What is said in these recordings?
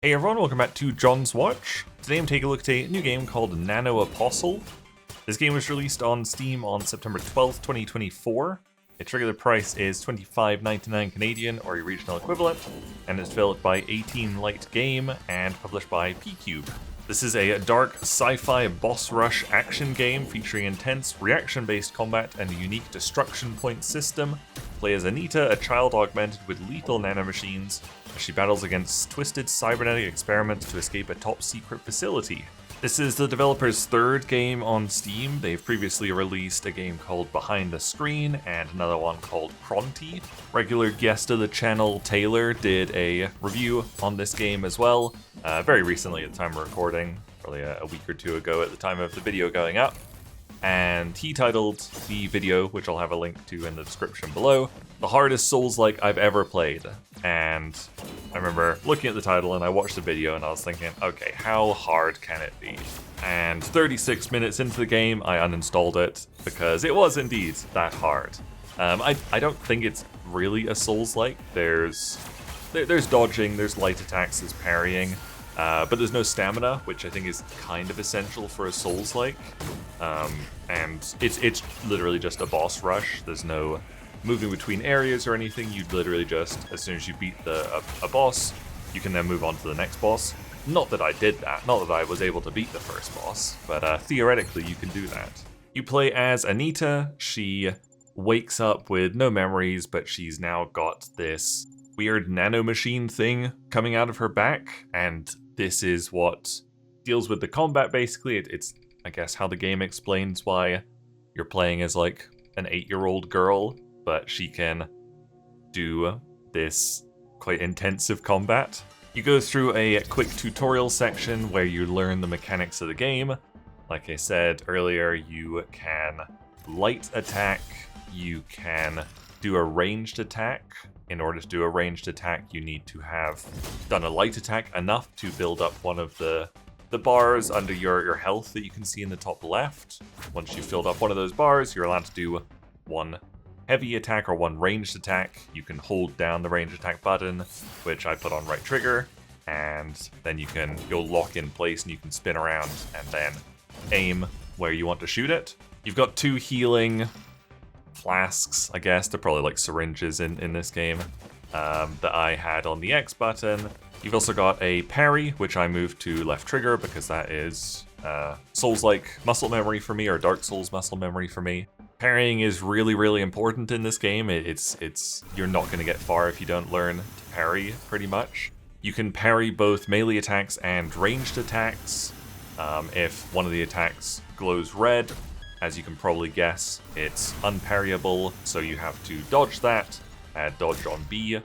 Hey everyone, welcome back to John's Watch. Today I'm taking a look at a new game called NanoApostle. This game was released on Steam on September 12th, 2024. Its regular price is $25.99 Canadian or a regional equivalent, and it's developed by 18 Light Game and published by P-Cube. This is a dark sci-fi boss rush action game featuring intense reaction-based combat and a unique destruction point system. Play as Anita, a child augmented with lethal nanomachines, as she battles against twisted cybernetic experiments to escape a top-secret facility. This is the developer's third game on Steam. They've previously released a game called Behind the Screen and another one called Pronti. Regular guest of the channel, Taylor, did a review on this game as well, very recently at the time of recording, probably a week or two ago at the time of the video going up. And he titled the video, which I'll have a link to in the description below, The Hardest Souls-like I've Ever Played. And I remember looking at the title and I watched the video and I was thinking, okay, how hard can it be? And 36 minutes into the game, I uninstalled it because it was indeed that hard. I don't think it's really a Souls-like. There's dodging, there's light attacks, there's parrying. But there's no stamina, which I think is kind of essential for a Souls-like. And it's literally just a boss rush. There's no moving between areas or anything. You literally just, as soon as you beat a boss, you can then move on to the next boss. Not that I did that, not that I was able to beat the first boss, but theoretically you can do that. You play as Anita. She wakes up with no memories, but she's now got this weird nanomachine thing coming out of her back, and this is what deals with the combat, basically. It's, I guess, how the game explains why you're playing as, like, an 8-year-old girl, but she can do this quite intensive combat. You go through a quick tutorial section where you learn the mechanics of the game. Like I said earlier, you can light attack, you can do a ranged attack. In order to do a ranged attack, you need to have done a light attack enough to build up one of the bars under your health that you can see in the top left. Once you've filled up one of those bars, you're allowed to do one heavy attack or one ranged attack. You can hold down the ranged attack button, which I put on right trigger, and then you'll lock in place and you can spin around and then aim where you want to shoot it. You've got 2 healing flasks, I guess. They're probably like syringes in this game, that I had on the X button. You've also got a parry, which I moved to left trigger because that is Souls-like muscle memory for me, or Dark Souls muscle memory for me. Parrying is really, really important in this game. You're not going to get far if you don't learn to parry, pretty much. You can parry both melee attacks and ranged attacks. If one of the attacks glows red, as you can probably guess, it's unparryable, so you have to dodge that, add dodge on B,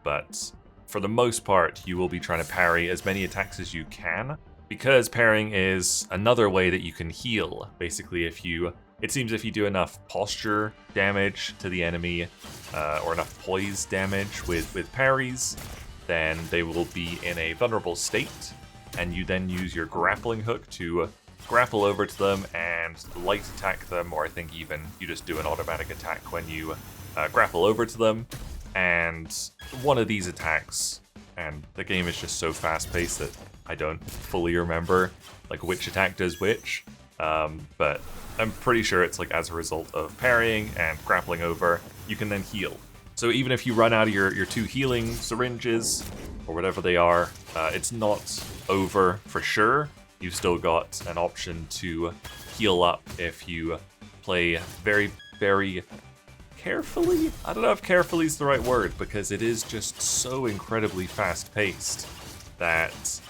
but for the most part, you will be trying to parry as many attacks as you can, because parrying is another way that you can heal. Basically, it seems if you do enough posture damage to the enemy, or enough poise damage with parries, then they will be in a vulnerable state, and you then use your grappling hook to grapple over to them and light attack them, or I think even you just do an automatic attack when you grapple over to them. And one of these attacks, and the game is just so fast-paced that I don't fully remember like which attack does which, but I'm pretty sure it's like as a result of parrying and grappling over, you can then heal. So even if you run out of your 2 healing syringes, or whatever they are, it's not over for sure. You've still got an option to heal up if you play very, very carefully. I don't know if carefully is the right word, because it is just so incredibly fast-paced that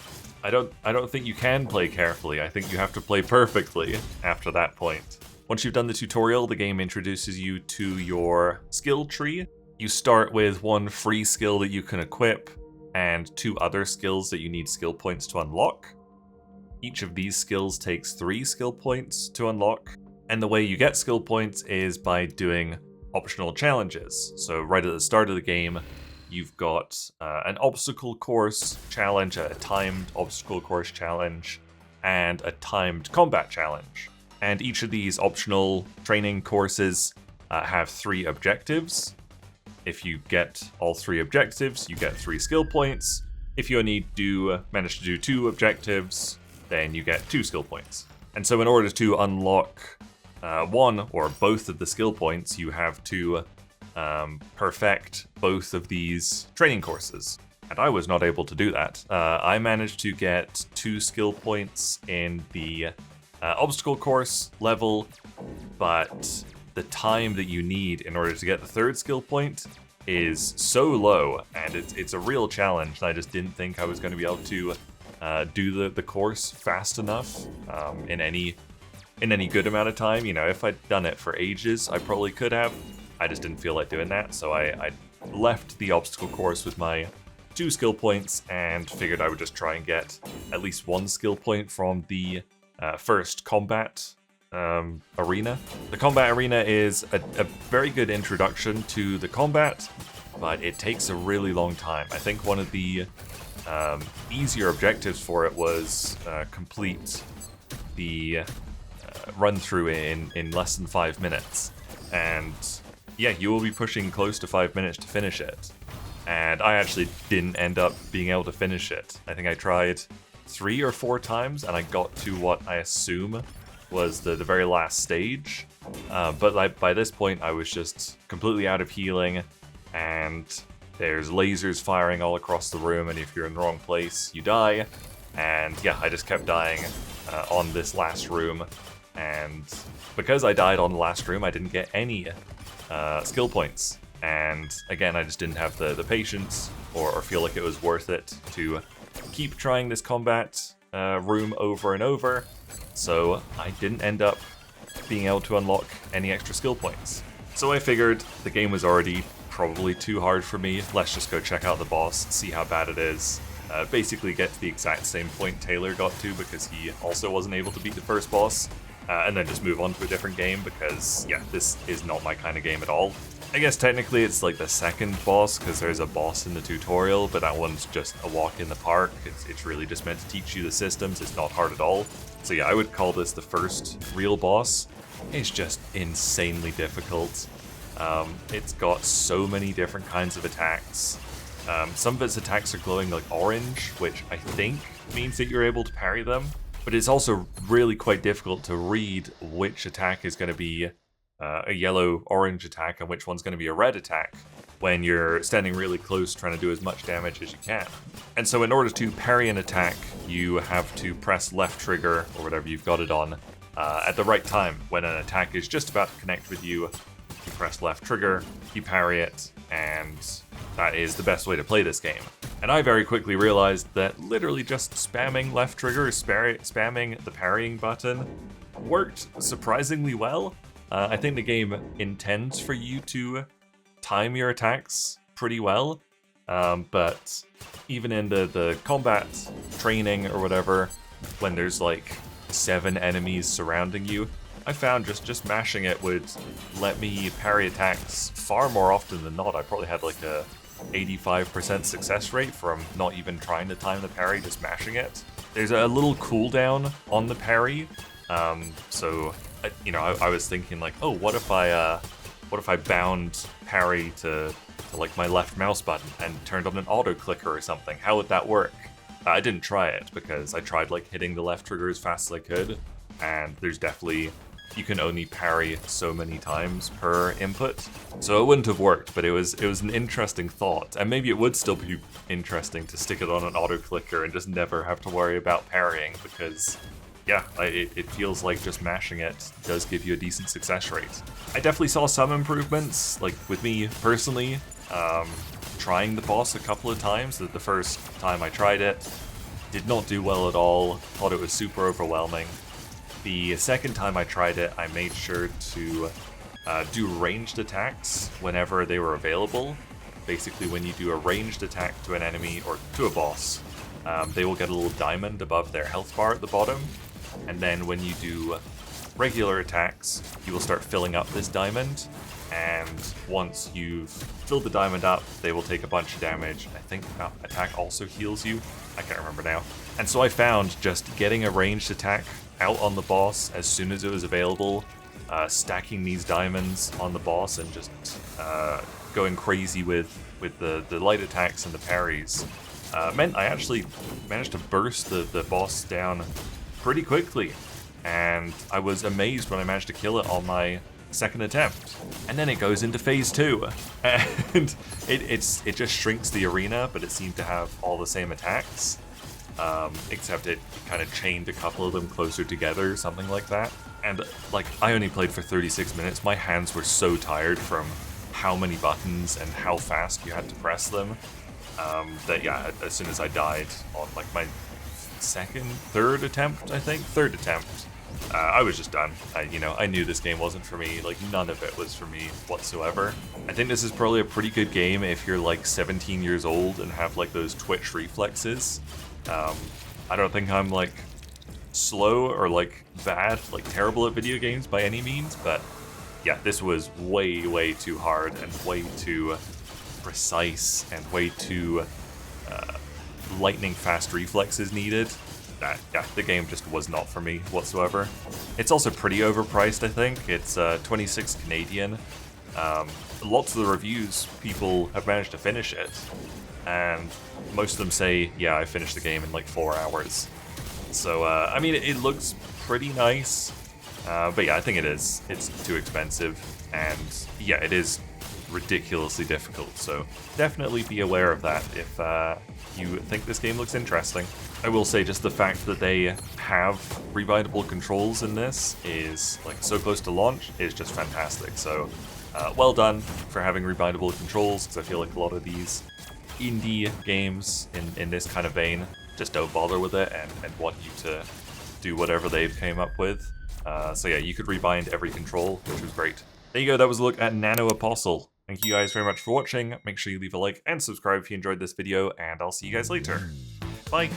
I don't think you can play carefully. I think you have to play perfectly after that point. Once you've done the tutorial, the game introduces you to your skill tree. You start with 1 free skill that you can equip, and 2 other skills that you need skill points to unlock. Each of these skills takes 3 skill points to unlock, and the way you get skill points is by doing optional challenges. So right at the start of the game, you've got an obstacle course challenge, a timed obstacle course challenge, and a timed combat challenge. And each of these optional training courses have 3 objectives. If you get all 3 objectives, you get 3 skill points. If you only manage to do 2 objectives, then you get 2 skill points. And so in order to unlock one or both of the skill points, you have to perfect both of these training courses. And I was not able to do that. I managed to get 2 skill points in the obstacle course level, but the time that you need in order to get the 3rd skill point is so low, and it's a real challenge. I just didn't think I was going to be able to do the course fast enough in any good amount of time. You know, if I'd done it for ages, I probably could have. I just didn't feel like doing that, so I left the obstacle course with my 2 skill points and figured I would just try and get at least 1 skill point from the first combat arena. The combat arena is a very good introduction to the combat, but it takes a really long time. I think one of the easier objectives for it was complete the run through in less than 5 minutes. And yeah, you will be pushing close to 5 minutes to finish it. And I actually didn't end up being able to finish it. I think I tried 3 or 4 times and I got to what I assume was the very last stage. But by this point I was just completely out of healing, and there's lasers firing all across the room, and if you're in the wrong place, you die. And yeah, I just kept dying on this last room, and because I died on the last room, I didn't get any skill points. And again, I just didn't have the patience or feel like it was worth it to keep trying this combat room over and over, so I didn't end up being able to unlock any extra skill points. So I figured the game was already probably too hard for me. Let's just go check out the boss, see how bad it is. Basically get to the exact same point Taylor got to, because he also wasn't able to beat the first boss, and then just move on to a different game, because yeah, this is not my kind of game at all. I guess technically it's like the second boss, because there's a boss in the tutorial, but that one's just a walk in the park. It's really just meant to teach you the systems. It's not hard at all. So yeah, I would call this the first real boss. It's just insanely difficult. It's got so many different kinds of attacks. Some of its attacks are glowing like orange, which I think means that you're able to parry them. But it's also really quite difficult to read which attack is going to be a yellow-orange attack and which one's going to be a red attack when you're standing really close trying to do as much damage as you can. And so in order to parry an attack, you have to press left trigger, or whatever you've got it on, at the right time. When an attack is just about to connect with you, you press left trigger, you parry it, and that is the best way to play this game. And I very quickly realized that literally just spamming left trigger, spamming the parrying button, worked surprisingly well. I think the game intends for you to time your attacks pretty well, but even in the combat training or whatever, when there's like 7 enemies surrounding you, I found just mashing it would let me parry attacks far more often than not. I probably had like a 85% success rate from not even trying to time the parry, just mashing it. There's a little cooldown on the parry, so you know, I was thinking like, oh, what if I bound parry to like my left mouse button and turned on an auto clicker or something? How would that work? I didn't try it because I tried like hitting the left trigger as fast as I could, and there's definitely, you can only parry so many times per input, so it wouldn't have worked. But it was an interesting thought, and maybe it would still be interesting to stick it on an auto clicker and just never have to worry about parrying, because yeah, it feels like just mashing it does give you a decent success rate. I definitely saw some improvements, like with me personally, trying the boss a couple of times. The first time I tried it, did not do well at all, thought it was super overwhelming. The second time I tried it, I made sure to do ranged attacks whenever they were available. Basically, when you do a ranged attack to an enemy or to a boss, they will get a little diamond above their health bar at the bottom. And then when you do regular attacks, you will start filling up this diamond. And once you've filled the diamond up, they will take a bunch of damage. I think attack also heals you. I can't remember now. And so I found just getting a ranged attack out on the boss as soon as it was available, stacking these diamonds on the boss and just going crazy with the light attacks and the parries meant I actually managed to burst the boss down pretty quickly, and I was amazed when I managed to kill it on my second attempt. And then it goes into phase 2, and it just shrinks the arena, but it seemed to have all the same attacks, except it kind of chained a couple of them closer together, something like that. And like, I only played for 36 minutes. My hands were so tired from how many buttons and how fast you had to press them, that yeah, as soon as I died on like my third attempt, I was just done. I knew this game wasn't for me. Like, none of it was for me whatsoever. I think this is probably a pretty good game if you're like 17 years old and have like those twitch reflexes. I don't think I'm like slow or like bad, like terrible at video games by any means, but yeah, this was way too hard and way too precise and way too lightning fast reflexes needed. Yeah, the game just was not for me whatsoever. It's also pretty overpriced, I think. It's 26 Canadian. Lots of the reviews, people have managed to finish it, and most of them say, yeah, I finished the game in like 4 hours. So, I mean, it looks pretty nice, but yeah, I think it's too expensive, and yeah, it is ridiculously difficult, so definitely be aware of that if you think this game looks interesting. I will say just the fact that they have rebindable controls in this is like so close to launch is just fantastic, so well done for having rebindable controls, because I feel like a lot of these indie games in this kind of vein just don't bother with it and want you to do whatever they've came up with. So yeah, you could rebind every control, which was great. There you go, that was a look at NanoApostle. Thank you guys very much for watching. Make sure you leave a like and subscribe if you enjoyed this video, and I'll see you guys later. Bye!